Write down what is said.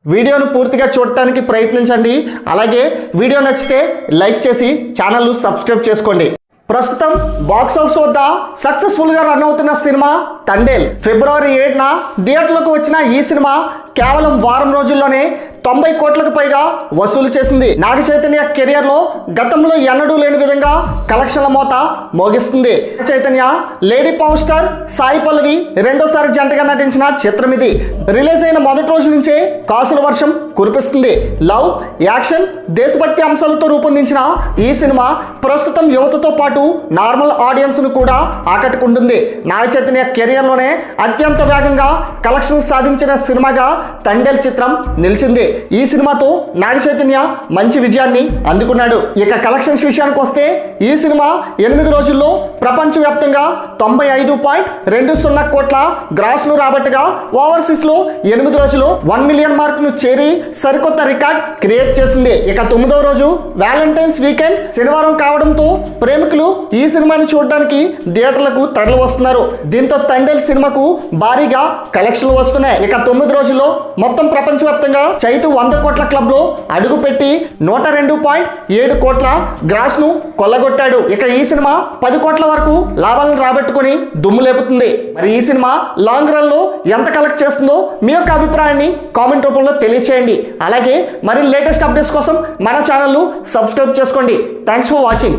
వీడియోను పూర్తిగా చూడటానికి ప్రయత్నించండి. అలాగే వీడియో నచ్చితే లైక్ చేసి ఛానల్ సబ్స్క్రైబ్ చేసుకోండి. ప్రస్తుతం బాక్స్ ఆఫీస్ వద్ద సక్సెస్ఫుల్గా రన్ అవుతున్న సినిమా తండేల్. ఫిబ్రవరి 7న థియేటర్లకు వచ్చిన ఈ సినిమా కేవలం వారం రోజుల్లోనే 90 కోట్లకు పైగా వసూలు చేసింది. నాగ చైతన్య కెరియర్ లో గతంలో ఎన్నడూ లేని విధంగా కలెక్షన్ల మోత మోగిస్తుంది. Chaitanya lady power star Sai Pallavi రెండోసారి జంటగా నటించిన చిత్రం ఇది. రిలీజ్ అయిన మొదటి రోజు నుంచే కాసుల వర్షం కురిపిస్తుంది. లవ్, యాక్షన్, దేశభక్తి అంశాలతో రూపొందించిన ఈ సినిమా ప్రస్తుతం యువతతో పాటు నార్మల్ ఆడియన్స్ ను కూడా ఆకట్టుకుంటుంది. నాగ చైతన్య కెరియర్ లోనే అత్యంత వేగంగా కలెక్షన్ సాధించిన సినిమాగా తండేల్ చిత్రం నిలిచింది. ఈ సినిమాతో నాగ చైతన్య మంచి విజయాన్ని అందుకున్నాడు. ఇక కలెక్షన్స్ విషయానికి వస్తే ఈ సినిమా 8 రోజుల్లో ప్రపంచవ్యాప్తంగా 95.20 కోట్ల గ్రాస్ ను రాబట్టగా ఓవర్సీస్ లో 8 రోజులు 1 మిలియన్ మార్క్ ను చేరి సరికొత్త రికార్డ్ క్రియేట్ చేసింది. ఇక 9వ రోజు వ్యాలంటైన్స్ వీకెండ్ శనివారం కావడంతో ప్రేమికులు ఈ సినిమాని చూడడానికి థియేటర్లకు తరలి వస్తున్నారు. దీంతో తండేల్ సినిమాకు భారీగా కలెక్షన్లు వస్తున్నాయి. ఇక 9 రోజుల్లో మొత్తం ప్రపంచవ్యాప్తంగా 100 కోట్ల క్లబ్ లో అడుగుపెట్టి 102.7 కోట్ల గ్రాస్ ను కొల్లగొట్టాడు. ఇక ఈ సినిమా 10 కోట్ల వరకు లాభాలను రాబట్టుకుని దుమ్ము లేపుతుంది. మరి ఈ సినిమా లాంగ్ రన్ లో ఎంత కలెక్ట్ చేస్తుందో మీ యొక్క అభిప్రాయాన్ని కామెంట్ రూపంలో తెలియచేయండి. అలాగే మరి లేటెస్ట్ అప్డేట్స్ కోసం మన ఛానల్ సబ్స్క్రైబ్ చేసుకోండి. Thanks for watching.